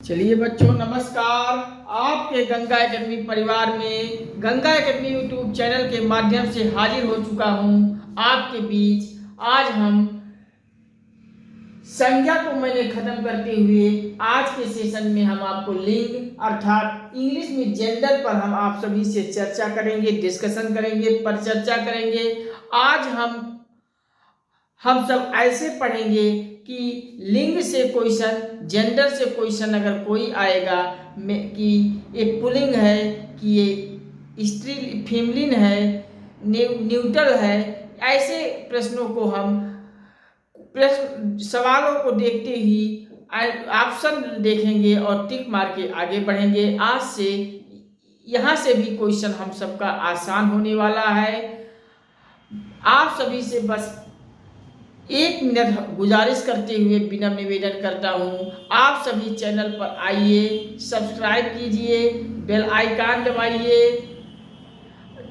चलिए बच्चों, नमस्कार। आपके गंगा एकेडमी परिवार में गंगा एकेडमी यूट्यूब चैनल के माध्यम से हाजिर हो चुका हूं आपके बीच। आज हम संज्ञा को मैंने खत्म करते हुए आज के सेशन में हम आपको लिंग अर्थात इंग्लिश में जेंडर पर हम आप सभी से चर्चा करेंगे, डिस्कशन करेंगे, परिचर्चा करेंगे। आज हम सब ऐसे पढ़ेंगे कि लिंग से क्वेश्चन, जेंडर से क्वेश्चन अगर कोई आएगा कि ये पुल्लिंग है कि ये स्त्री फीमेलिन है, न्यूट्रल है, ऐसे प्रश्नों को हम सवालों को देखते ही ऑप्शन देखेंगे और टिक मार के आगे बढ़ेंगे। आज से यहाँ से भी क्वेश्चन हम सबका आसान होने वाला है। आप सभी से बस 1 मिनट गुजारिश करते हुए विनम्र निवेदन करता हूँ, आप सभी चैनल पर आइए, सब्सक्राइब कीजिए, बेल आइकन दबाइए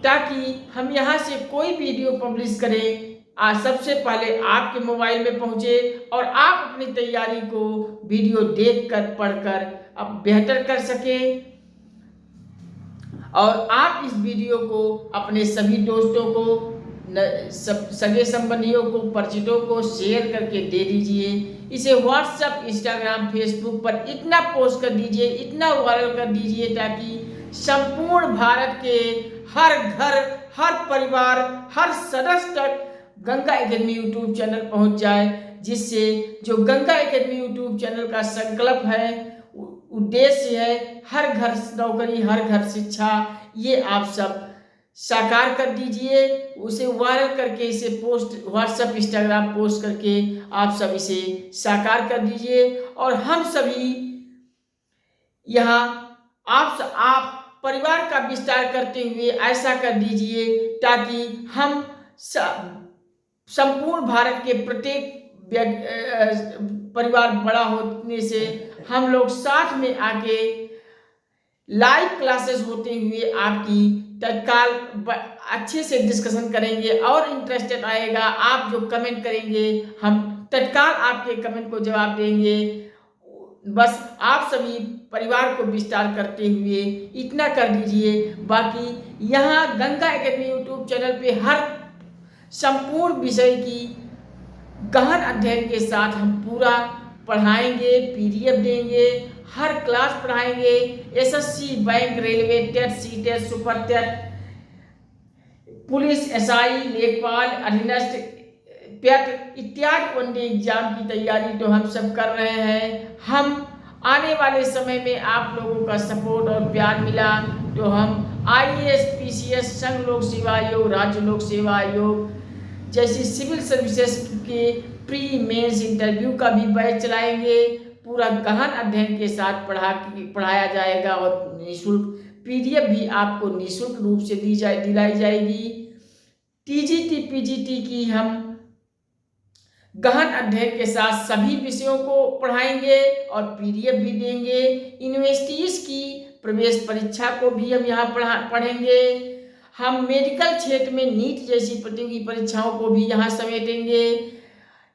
ताकि हम यहाँ से कोई वीडियो पब्लिश करें सबसे पहले आपके मोबाइल में पहुँचे और आप अपनी तैयारी को वीडियो देखकर पढ़कर अब बेहतर कर सकें। और आप इस वीडियो को अपने सभी दोस्तों को, सगे संबंधियों को, परिचितों को शेयर करके दे दीजिए। इसे व्हाट्सएप, इंस्टाग्राम, फेसबुक पर इतना पोस्ट कर दीजिए, इतना वायरल कर दीजिए ताकि संपूर्ण भारत के हर घर, हर परिवार, हर सदस्य तक गंगा एकेडमी यूट्यूब चैनल पहुंच जाए। जिससे जो गंगा एकेडमी यूट्यूब चैनल का संकल्प है, उद्देश्य है हर घर नौकरी, हर घर शिक्षा, ये आप सब साकार कर दीजिए। उसे वायरल करके इसे पोस्ट, व्हाट्सएप, इंस्टाग्राम पोस्ट करके आप सब इसे साकार कर दीजिए। और हम सभी यहाँ आप परिवार का विस्तार करते हुए ऐसा कर दीजिए ताकि हम संपूर्ण भारत के प्रत्येक परिवार बड़ा होने से हम लोग साथ में आके लाइव क्लासेस होते हुए आपकी तत्काल अच्छे से डिस्कशन करेंगे। और इंटरेस्टेड आएगा, आप जो कमेंट करेंगे हम तत्काल आपके कमेंट को जवाब देंगे। बस आप सभी परिवार को विस्तार करते हुए इतना कर दीजिए। बाकी यहाँ गंगा एकेडमी यूट्यूब चैनल पे हर संपूर्ण विषय की गहन अध्ययन के साथ हम पूरा पढ़ाएंगे, पीडीएफ देंगे, हर क्लास पढ़ाएंगे। SSC, bank, railway, TET, CTET, super TET, police, SI, लेखपाल, अधीनस्थ, पेट इत्यादि वनडे एग्जाम की तैयारी तो हम सब कर रहे हैं। हम आने वाले समय में आप लोगों का सपोर्ट और प्यार मिला तो हम आईएएस, पीसीएस, संघ लोक सेवा आयोग, राज्य लोक सेवा आयोग जैसी सिविल सर्विसेज के प्री मेंस इंटरव्यू का भी बैच चलाएंगे। पूरा गहन अध्ययन के साथ पढ़ाया जाएगा और निःशुल्क पीडीएफ भी आपको निःशुल्क रूप से दिलाई जाएगी। टीजीटी, पीजीटी की हम गहन अध्ययन के साथ सभी विषयों को पढ़ाएंगे और पीडीएफ भी देंगे। यूनिवर्सिटीज की प्रवेश परीक्षा को भी हम यहाँ पढ़ेंगे। हम मेडिकल क्षेत्र में नीट जैसी प्रतियोगी परीक्षाओं को भी यहाँ समेटेंगे।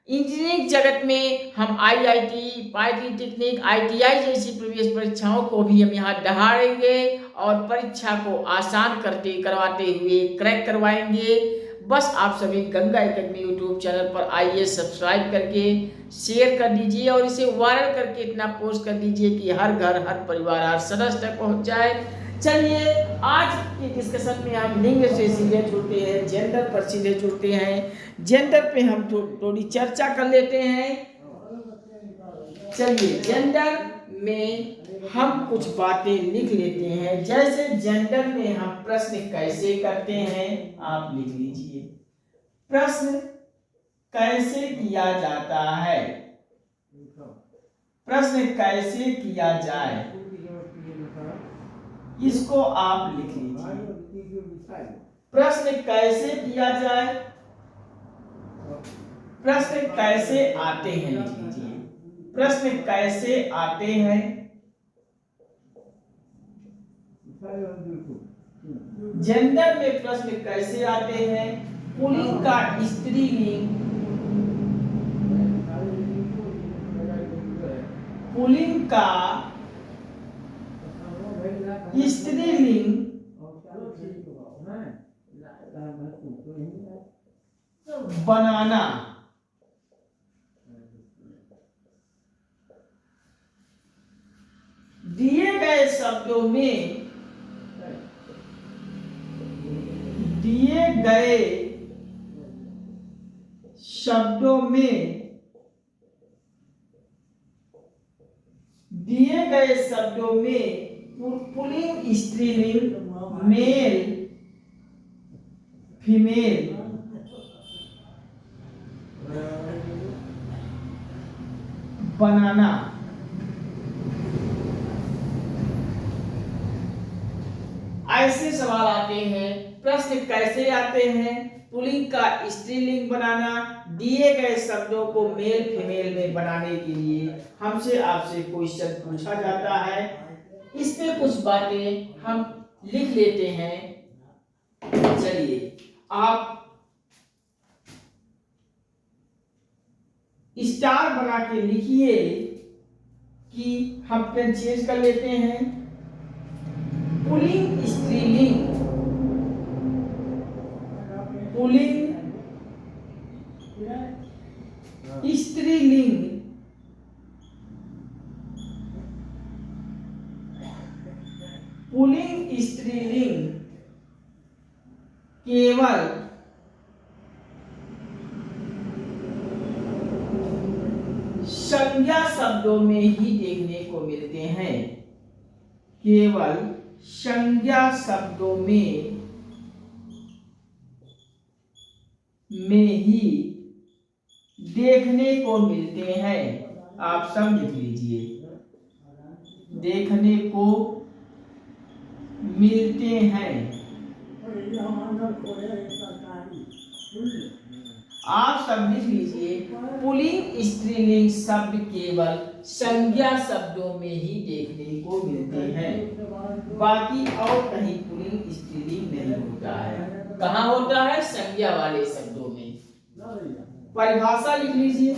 इंजीनियरिंग जगत में हम आईआईटी, पॉलिटेक्निक, आईटीआई जैसी प्रवेश परीक्षाओं को भी हम यहाँ दहाड़ेंगे और परीक्षा को आसान करवाते हुए क्रैक करवाएंगे। बस आप सभी गंगा एकेडमी यूट्यूब चैनल पर आइए, सब्सक्राइब करके शेयर कर दीजिए और इसे वायरल करके इतना पोस्ट कर दीजिए कि हर घर, हर परिवार, हर सदस्य तक पहुँच जाए। चलिए आज की डिस्कशन में हम लिंग से सीधे जुड़ते हैं, जेंडर पर सीधे जुड़ते हैं। जेंडर पे हम थोड़ी चर्चा कर लेते हैं। चलिए जेंडर में हम कुछ बातें लिख लेते हैं। जैसे जेंडर में हम प्रश्न कैसे करते हैं, आप लिख लीजिए। प्रश्न कैसे किया जाता है, प्रश्न कैसे किया जाए, इसको आप लिख लीजिए। प्रश्न कैसे किया जाए, प्रश्न कैसे आते हैं, लिख लीजिए। प्रश्न कैसे आते हैं, जेंडर में प्रश्न कैसे आते हैं। पुल्लिंग का स्त्रीलिंग, पुल्लिंग का स्त्रीलिंग बनाना, दिए गए शब्दों में दिए गए शब्दों में पुल्लिंग स्त्रीलिंग मेल फीमेल बनाना। ऐसे सवाल आते हैं। प्रश्न कैसे आते हैं? पुल्लिंग का स्त्रीलिंग बनाना, दिए गए शब्दों को मेल फीमेल में बनाने के लिए हमसे आपसे क्वेश्चन पूछा जाता है। इसमें कुछ बातें हम लिख लेते हैं। चलिए आप स्टार बना के लिखिए कि हम पेन चेंज कर लेते हैं। पुल्लिंग स्त्रीलिंग, पुल्लिंग स्त्रीलिंग, पुल्लिंग स्त्रीलिंग केवल संज्ञा शब्दों में ही देखने को मिलते हैं। केवल संज्ञा शब्दों में ही देखने को मिलते हैं। आप सब लिख लीजिए, देखने को मिलते हैं। आप सब लिख लीजिए, पुल्लिंग स्त्रीलिंग शब्द केवल संज्ञा शब्दों में ही देखने को मिलते हैं, बाकी और कहीं पुल्लिंग स्त्रीलिंग नहीं होता है। कहाँ होता है? संज्ञा वाले शब्दों में। परिभाषा लिख लीजिए,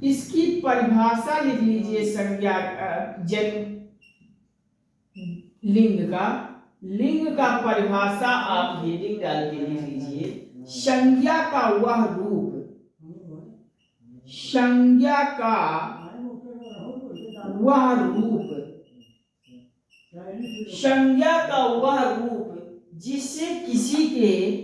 इसकी परिभाषा लिख लीजिए। संज्ञा लिंग का, लिंग का परिभाषा आप हेडिंग डाल के लिख लीजिए। संज्ञा का वह रूप, संज्ञा का वह रूप, संज्ञा का वह रूप जिससे किसी के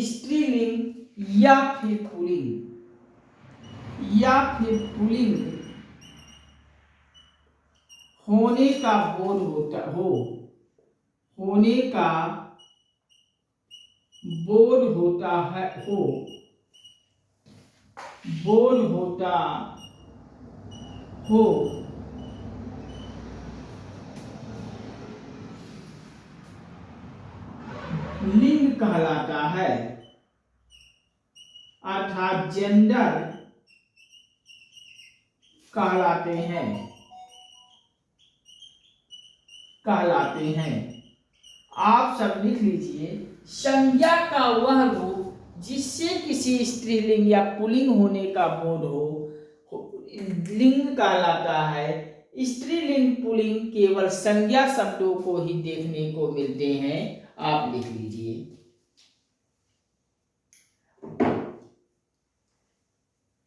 स्त्रीलिंग या फिर पुल्लिंग होने का बोध होता हो, होने का बोध होता है, बोध होता हो, लिंग कहलाता है। अर्थात जेंडर कहलाते हैं। आप सब लिख लीजिए, संज्ञा का वह रूप जिससे किसी स्त्रीलिंग या पुल्लिंग होने का बोध हो, लिंग कहलाता है। स्त्रीलिंग पुल्लिंग केवल संज्ञा शब्दों को ही देखने को मिलते हैं। आप लिख लीजिए।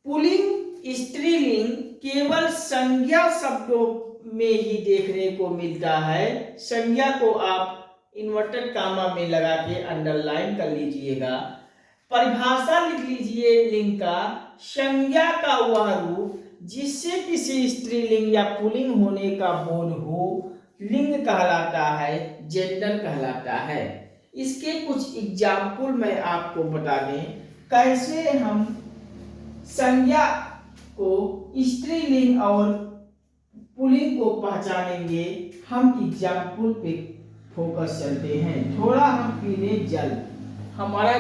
पुल्लिंग स्त्रीलिंग केवल संज्ञा शब्दों में ही देखने को मिलता है। संज्ञा को आप इन्वर्टेड कामा में लगा के अंडरलाइन कर लीजिएगा। परिभाषा लिख लीजिए लिंग का, संज्ञा का वह रूप जिससे किसी स्त्रीलिंग या पुल्लिंग होने का बोध हो, लिंग कहलाता है, जेंडर कहलाता है। इसके कुछ एग्जाम्पल मैं आपको बता दें, कैसे हम संज्ञा को स्त्रीलिंग और पुल्लिंग को पहचानेंगे। हम एग्जाम्पल पे फोकस चलते हैं। थोड़ा हम पी लें जल, हमारा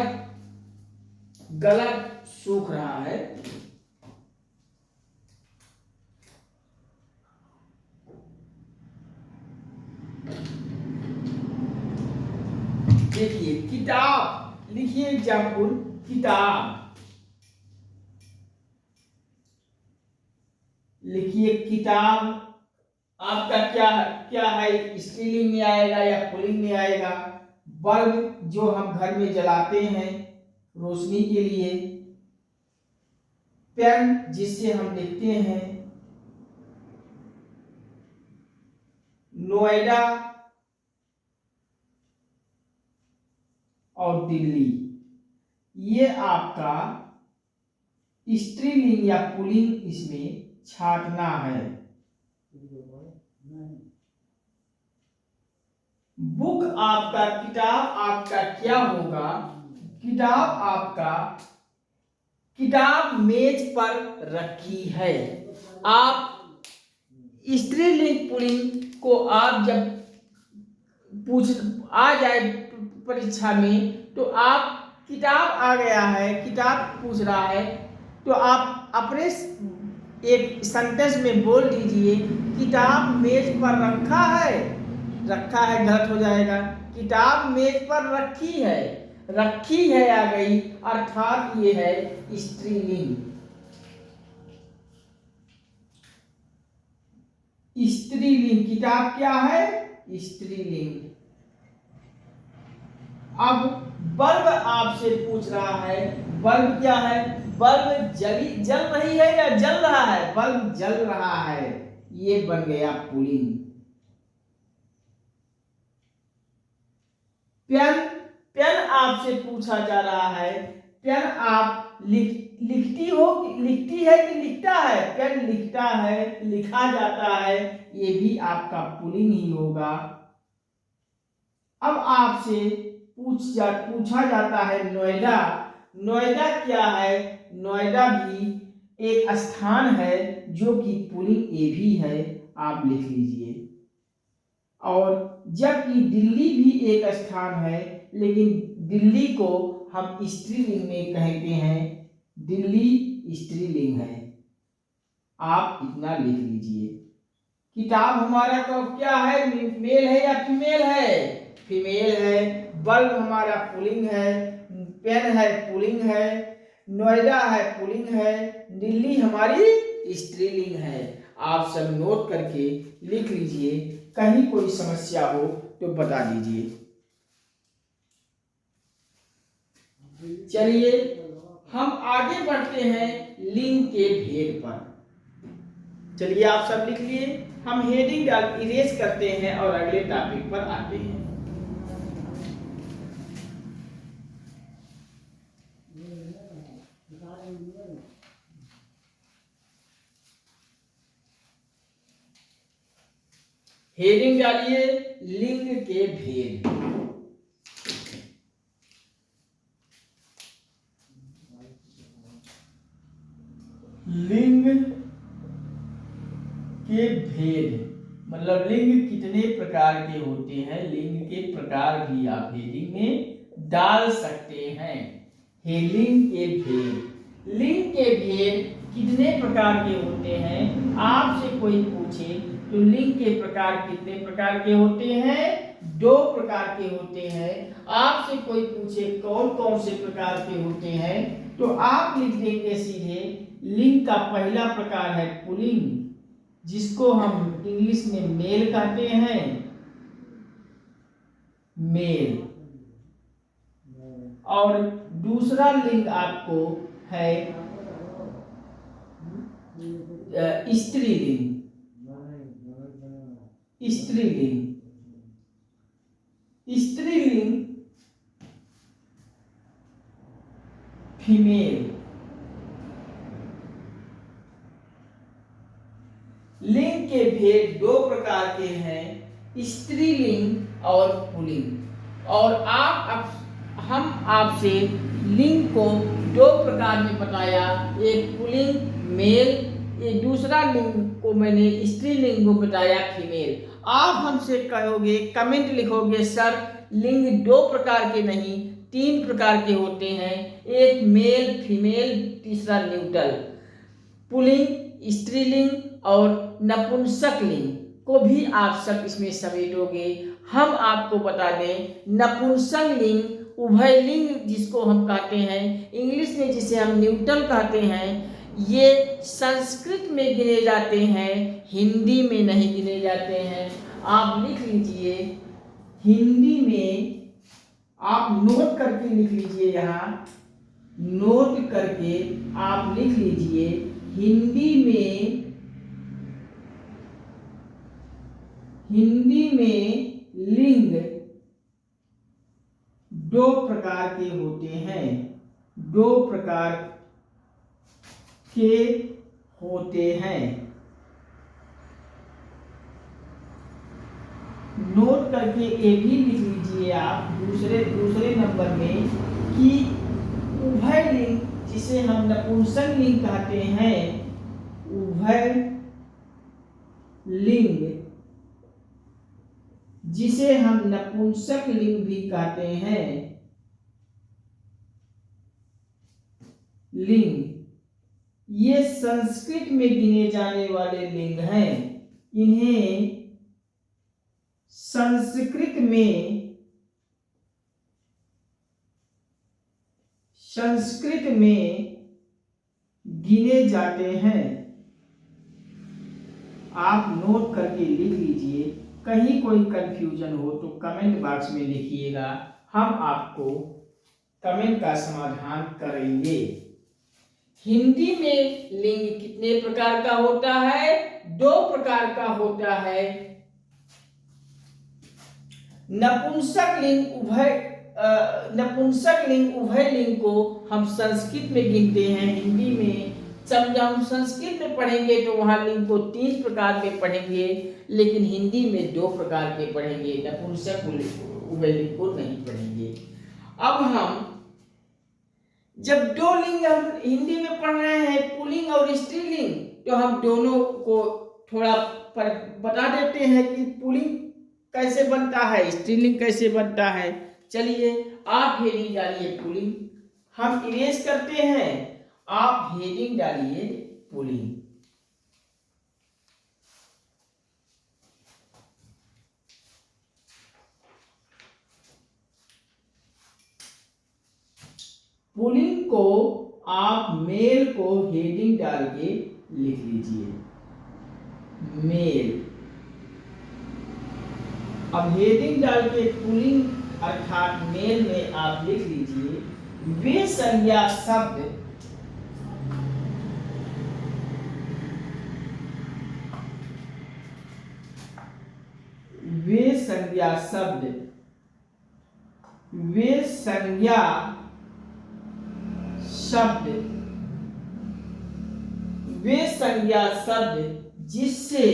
गला सूख रहा है। किताब, लिखिए एग्जाम्पल किताब, लिखिए किताब। आपका क्या है, स्त्रीलिंग में आएगा या पुल्लिंग में आएगा? बल्ब जो हम घर में जलाते हैं रोशनी के लिए, पेन जिससे हम लिखते हैं, नोएडा और दिल्ली, ये आपका स्त्रीलिंग या पुल्लिंग इसमें छाटना है। बुक आपका, किताब आपका क्या होगा? किताब आपका, किताब मेज पर रखी है। आप स्त्रीलिंग पुल्लिंग को आप जब पूछ आ जाए परीक्षा में, तो आप किताब आ गया है, किताब पूछ रहा है, तो आप अपने एक सेंटेंस में बोल दीजिए किताब मेज पर रखा है। रखा है गलत हो जाएगा, किताब मेज पर रखी है, रखी है आ गई, अर्थात ये है स्त्रीलिंग। स्त्रीलिंग, किताब क्या है? स्त्रीलिंग। अब बल्ब आपसे पूछ रहा है, बल्ब क्या है? बल्ब जल रही है या जल रहा है? बल्ब जल रहा है, ये बन गया पुल्लिंग। पेन, पेन आपसे पूछा जा रहा है, पेन आप लिखती है कि लिखता है? पेन लिखता है, लिखा जाता है, ये भी आपका पुल्लिंग ही होगा। अब आपसे पूछा जाता है नोएडा, नोएडा क्या है? नोएडा भी एक स्थान है जो कि पुल्लिंग ए भी है, आप लिख लीजिए। और जबकि दिल्ली भी एक स्थान है, लेकिन दिल्ली को हम स्त्रीलिंग में कहते हैं, दिल्ली स्त्रीलिंग है, आप इतना लिख लीजिए। किताब हमारा क्या है, मेल है या फीमेल है? फीमेल है। बल्ब हमारा पुल्लिंग है, पेन है पुल्लिंग है, नोएडा है पुल्लिंग है, दिल्ली हमारी स्त्रीलिंग है। आप सब नोट करके लिख लीजिए, कहीं कोई समस्या हो तो बता दीजिए। चलिए हम आगे बढ़ते हैं लिंग के भेद पर। चलिए आप सब लिख लिए, हम हेडिंग इरेज करते हैं और अगले टॉपिक पर आते हैं। हेडिंग डालिए लिंग के भेद। लिंग के भेद मतलब लिंग कितने प्रकार के होते हैं, लिंग के प्रकार भी आप हेडिंग में डाल सकते हैं। लिंग के भेद, लिंग के भेद कितने प्रकार के होते हैं? आपसे कोई पूछे तो लिंग के प्रकार कितने प्रकार के होते हैं? 2 प्रकार के होते हैं। आपसे कोई पूछे कौन कौन से प्रकार के होते हैं, तो आप लिख देंगे सीधे, लिंग का पहला प्रकार है पुल्लिंग, जिसको हम इंग्लिश में मेल कहते हैं, मेल। और दूसरा लिंग आपको है स्त्रीलिंग, स्त्रीलिंग। स्त्रीलिंग फीमेल। लिंग के भेद 2 प्रकार के हैं, स्त्रीलिंग और पुल्लिंग। और हम आपसे लिंग को 2 प्रकार में बताया, एक पुल्लिंग मेल, एक दूसरा लिंग को मैंने स्त्रीलिंग को बताया फीमेल। आप हमसे कहोगे, कमेंट लिखोगे, सर लिंग 2 प्रकार के नहीं 3 प्रकार के होते हैं, एक मेल फीमेल, तीसरा न्यूट्रल। पुल्लिंग, स्त्रीलिंग और नपुंसक लिंग को भी आप सब इसमें समेटोगे। हम आपको बता दें, नपुंसक लिंग उभयलिंग जिसको हम कहते हैं, इंग्लिश में जिसे हम न्यूट्रल कहते हैं, ये संस्कृत में गिने जाते हैं, हिंदी में नहीं गिने जाते हैं। आप लिख लीजिए, हिंदी में आप नोट करके लिख लीजिए, यहाँ नोट करके आप लिख लीजिए, हिंदी में लिंग दो प्रकार के होते हैं, दो प्रकार के होते हैं। नोट करके ये भी लिख लीजिए आप दूसरे नंबर में कि उभयलिंग जिसे हम नपुंसक लिंग कहते हैं, उभयलिंग जिसे हम नपुंसक लिंग भी कहते हैं, लिंग, ये संस्कृत में गिने जाने वाले लिंग हैं। इन्हें संस्कृत में गिने जाते हैं। आप नोट करके लिख लीजिए, कहीं कोई कंफ्यूजन हो तो कमेंट बॉक्स में लिखिएगा, हम आपको कमेंट का समाधान करेंगे। हिंदी में लिंग कितने प्रकार का होता है? दो प्रकार का होता है। नपुंसक लिंग उभयलिंग को हम संस्कृत में गिनते हैं, हिंदी में। जब हम संस्कृत में पढ़ेंगे तो वहां लिंग को 3 प्रकार में पढ़ेंगे, लेकिन हिंदी में 2 प्रकार के पढ़ेंगे, नपुंसक उभयलिंग को नहीं पढ़ेंगे। अब हम जब 2 लिंग हम हिंदी में पढ़ रहे हैं, पुल्लिंग और स्त्रीलिंग, तो हम दोनों को थोड़ा बता देते हैं कि पुल्लिंग कैसे बनता है, स्त्रीलिंग कैसे बनता है। चलिए, आप हेडिंग डालिए पुल्लिंग, हम इरेज करते हैं, आप हेडिंग डालिए पुल्लिंग। पुल्लिंग को आप मेल को हेडिंग डाल के लिख लीजिए, मेल। अब हेडिंग डाल के पुल्लिंग अर्थात मेल में आप लिख लीजिए, वे संज्ञा शब्द वे संज्ञा शब्द जिससे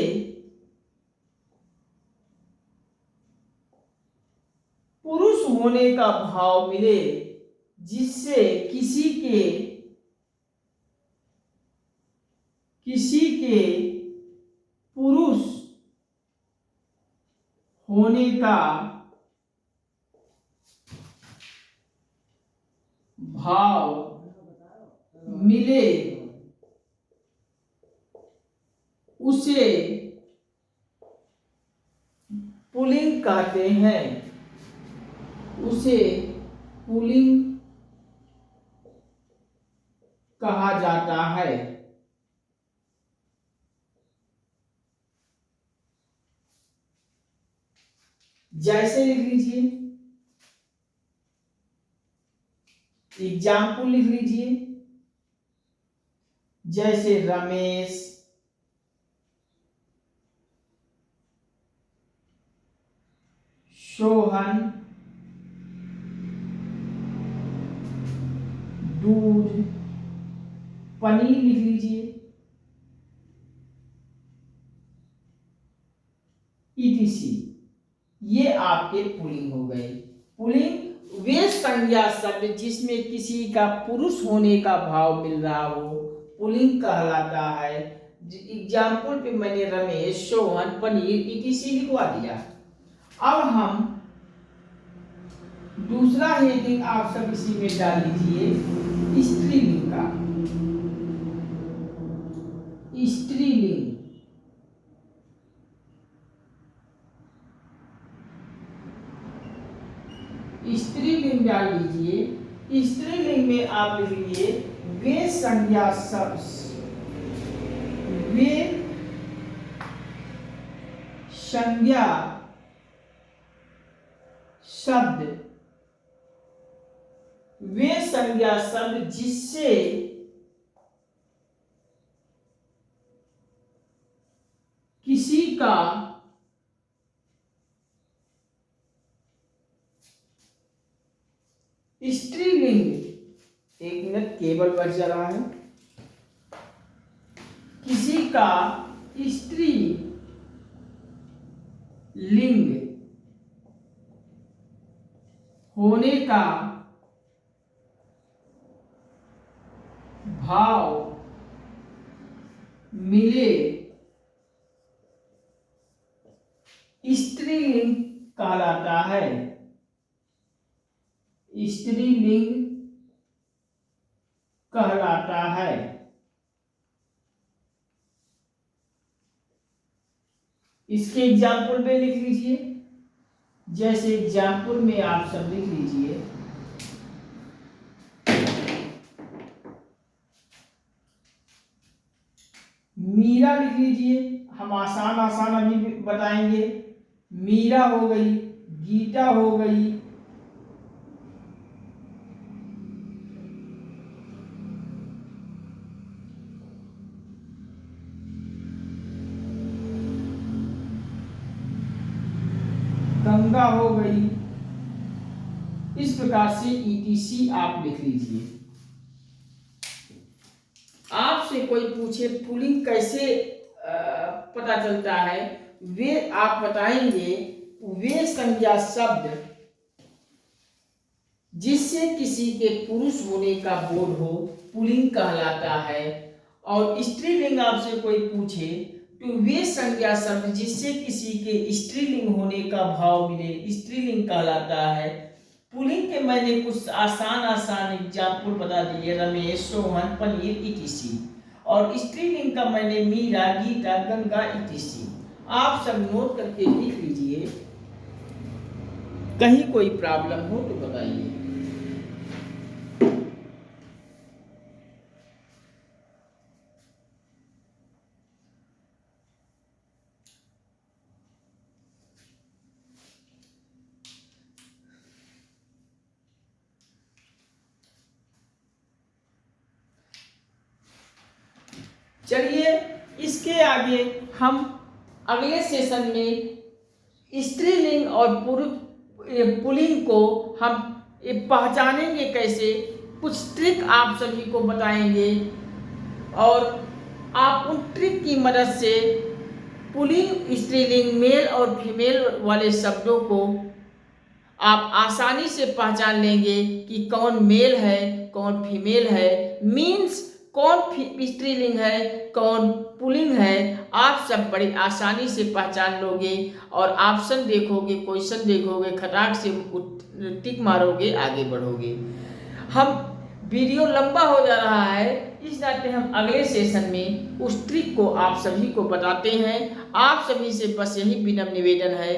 पुरुष होने का भाव मिले, जिससे किसी के पुरुष होने का भाव मिले, उसे पुल्लिंग कहते हैं, उसे पुल्लिंग कहा जाता है। जैसे लिख लीजिए, एग्जाम्पल लिख लीजिए, जैसे रमेश, सोहन, दूध, पनीर लिख लीजिए, ईटीसी। ये आपके पुल्लिंग हो गए। पुल्लिंग वे संज्ञा शब्द जिसमें किसी का पुरुष होने का भाव मिल रहा हो, पुल्लिंग कहलाता है। एग्जाम्पल पे मैंने रमेश, सोहन, पनीर, ईटीसी लिखवा दिया। अब हम दूसरा हेडिंग आप सब इसी में डाल लीजिए, स्त्रीलिंग का। स्त्रीलिंग, स्त्रीलिंग डाल स्त्रीलिंग में आप लिख लीजिए वे संज्ञा शब्द, वे संज्ञा शब्द, वे संज्ञा शब्द जिससे किसी का स्त्रीलिंग, एक मिनट केबल बज जा रहा है, किसी का स्त्री लिंग होने का भाव मिले स्त्रीलिंग कहलाता है, स्त्रीलिंग कहलाता है। इसके एग्जाम्पल में लिख लीजिए, जैसे एग्जाम्पल में आप सब लिख लीजिए मीरा लिख लीजिए, हम आसान आसान अभी बताएंगे। मीरा हो गई, गीता हो गई, गंगा हो गई, इस प्रकार से ETC आप लिख लीजिए। आपसे कोई पूछे पुल्लिंग कैसे पता चलता है, वे आप बताएंगे वे संज्ञा शब्द जिससे किसी के पुरुष होने का बोध हो पुल्लिंग कहलाता है। और स्त्रीलिंग आपसे कोई पूछे तो वे संज्ञा शब्द जिससे किसी के स्त्रीलिंग होने का भाव मिले स्त्रीलिंग कहलाता है। पुल्लिंग के मैंने कुछ आसान एग्जाम्पल बता दिए, रमेश, सोहन, पनीर ETC। और स्त्रीलिंग का मैंने मीरा, गीता, गंगा ETC। आप सब नोट करके लिख लीजिए, कहीं कोई प्रॉब्लम हो तो बताइए। चलिए इसके आगे हम अगले सेशन में स्त्रीलिंग और पुल्लिंग को हम पहचानेंगे कैसे, कुछ ट्रिक आप सभी को बताएंगे और आप उन ट्रिक की मदद से पुल्लिंग स्त्रीलिंग मेल और फीमेल वाले शब्दों को आप आसानी से पहचान लेंगे कि कौन मेल है कौन फीमेल है, मीन्स कौन स्त्रीलिंग है कौन पुल्लिंग है। आप सब बड़ी आसानी से पहचान लोगे और ऑप्शन देखोगे, क्वेश्चन देखोगे, खटाक से टिक मारोगे, आगे बढ़ोगे। हम वीडियो लंबा हो जा रहा है, इस नाते हम अगले सेशन में उस ट्रिक को आप सभी को बताते हैं। आप सभी से बस यही विनम्र निवेदन है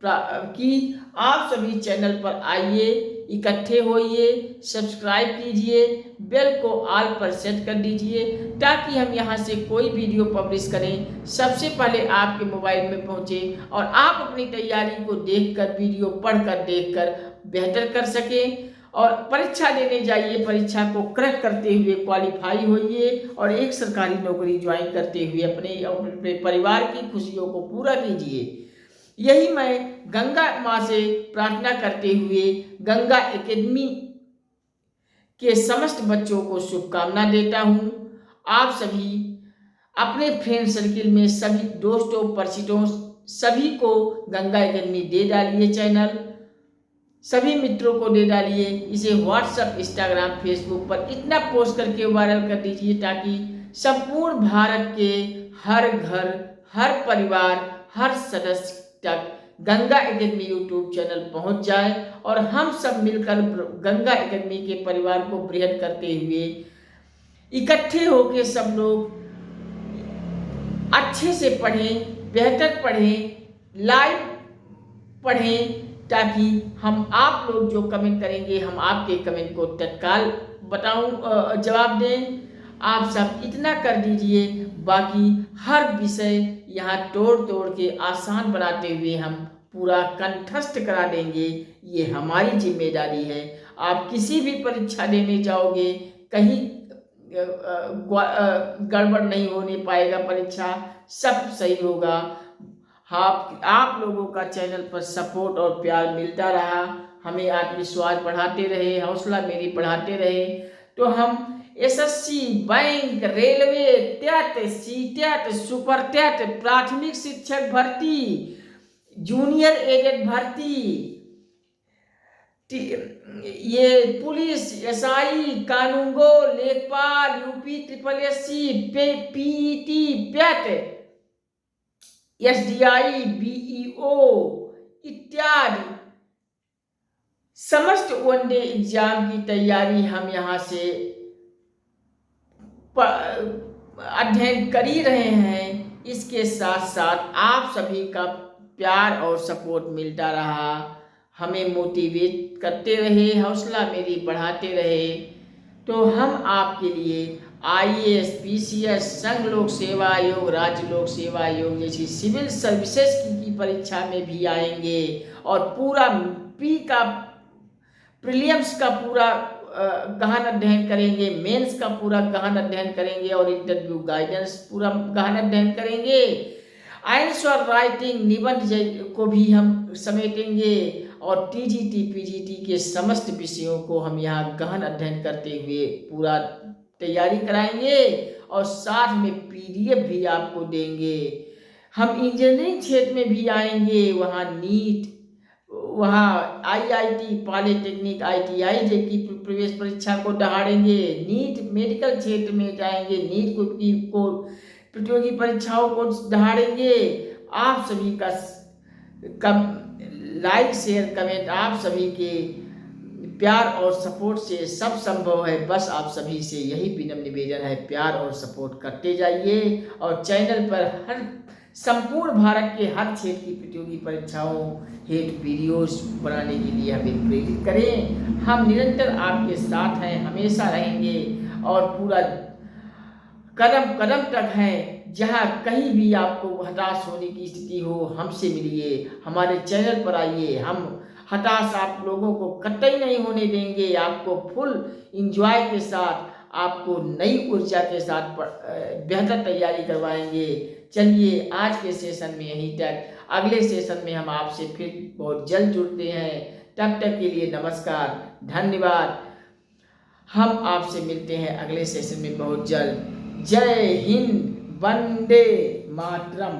कि आप सभी चैनल पर आइए, इकट्ठे होइए, सब्सक्राइब कीजिए, बेल को ऑल पर सेट कर दीजिए ताकि हम यहाँ से कोई वीडियो पब्लिश करें सबसे पहले आपके मोबाइल में पहुँचे और आप अपनी तैयारी को देखकर, वीडियो पढ़कर देखकर बेहतर कर सकें। और परीक्षा देने जाइए, परीक्षा को क्रैक करते हुए क्वालिफाई होइए और एक सरकारी नौकरी ज्वाइन करते हुए अपने परिवार की खुशियों को पूरा कीजिए। यही मैं गंगा माँ से प्रार्थना करते हुए गंगा एकेडमी के समस्त बच्चों को शुभकामना देता हूँ। आप सभी अपने फ्रेंड सर्किल में सभी दोस्तों, परिचितों सभी को गंगा एकेडमी दे डालिए, चैनल सभी मित्रों को दे डालिए। इसे व्हाट्सएप, इंस्टाग्राम, फेसबुक पर इतना पोस्ट करके वायरल कर दीजिए ताकि संपूर्ण भारत के हर घर, हर परिवार, हर सदस्य तक गंगा एकेडमी यूट्यूब चैनल पहुंच जाए और हम सब मिलकर गंगा एकेडमी के परिवार को बृहद करते हुए इकट्ठे होकर सब लोग अच्छे से पढ़ें, बेहतर पढ़ें, लाइव पढ़ें, ताकि हम आप लोग जो कमेंट करेंगे हम आपके कमेंट को तत्काल जवाब दें। आप सब इतना कर दीजिए, बाकी हर विषय यहाँ तोड़ तोड़ के आसान बनाते हुए हम पूरा कंठस्थ करा देंगे। ये हमारी जिम्मेदारी है। आप किसी भी परीक्षा देने जाओगे, कहीं गड़बड़ नहीं होने पाएगा, परीक्षा सब सही होगा। आप लोगों का चैनल पर सपोर्ट और प्यार मिलता रहा, हमें आत्मविश्वास बढ़ाते रहे, हौसला मेरी बढ़ाते रहे, तो हम SSC, bank, railway, TET, CTET, super TET, प्राथमिक शिक्षक भर्ती, जूनियर एडेड भर्ती, ये पुलिस, एसआई, कानूनगो, लेखपाल, यूपी SSSC, पीईटी, पेट, एसडीआई, बीईओ इत्यादि समस्त वनडे एग्जाम की तैयारी हम यहाँ से अध्ययन कर ही रहे हैं। इसके साथ साथ आप सभी का प्यार और सपोर्ट मिलता रहा, हमें मोटिवेट करते रहे, हौसला मेरी बढ़ाते रहे, तो हम आपके लिए IAS, PCS, संघ लोक सेवा आयोग, राज्य लोक सेवा आयोग जैसी सिविल सर्विसेज की परीक्षा में भी आएंगे और पूरा प्रीलिम्स का पूरा गहन अध्ययन करेंगे, मेंस का पूरा गहन अध्ययन करेंगे और इंटरव्यू गाइडेंस पूरा गहन अध्ययन करेंगे। आंसर राइटिंग, निबंध को भी हम समेटेंगे और TGT, PGT के समस्त विषयों को हम यहाँ गहन अध्ययन करते हुए पूरा तैयारी कराएंगे और साथ में PDF भी आपको देंगे। हम इंजीनियरिंग क्षेत्र में भी आएंगे, वहाँ नीट, वहाँ IIT, पॉलिटेक्निक, ITI की प्रवेश परीक्षा को दहाड़ेंगे, नीट मेडिकल क्षेत्र में जाएंगे, नीट को प्रतियोगी परीक्षाओं को दहाड़ेंगे। आप सभी का लाइक, शेयर, कमेंट, आप सभी के प्यार और सपोर्ट से सब संभव है। बस आप सभी से यही विनम्र निवेदन है, प्यार और सपोर्ट करते जाइए और चैनल पर हर संपूर्ण भारत के हर क्षेत्र की प्रतियोगी परीक्षाओं हेतु वीडियोस बनाने के लिए हमें प्रेरित करें। हम निरंतर आपके साथ हैं, हमेशा रहेंगे और पूरा कदम कदम तक हैं। जहां कहीं भी आपको हताश होने की स्थिति हो, हमसे मिलिए, हमारे चैनल पर आइए। हम हताश आप लोगों को कतई नहीं होने देंगे। आपको फुल इंजॉय के साथ, आपको नई ऊर्जा के साथ बेहतर तैयारी करवाएंगे। चलिए आज के सेशन में यहीं तक, अगले सेशन में हम आपसे फिर बहुत जल्द जुड़ते हैं। तब तक के लिए नमस्कार, धन्यवाद। हम आपसे मिलते हैं अगले सेशन में बहुत जल्द। जय हिंद, वंदे मातरम।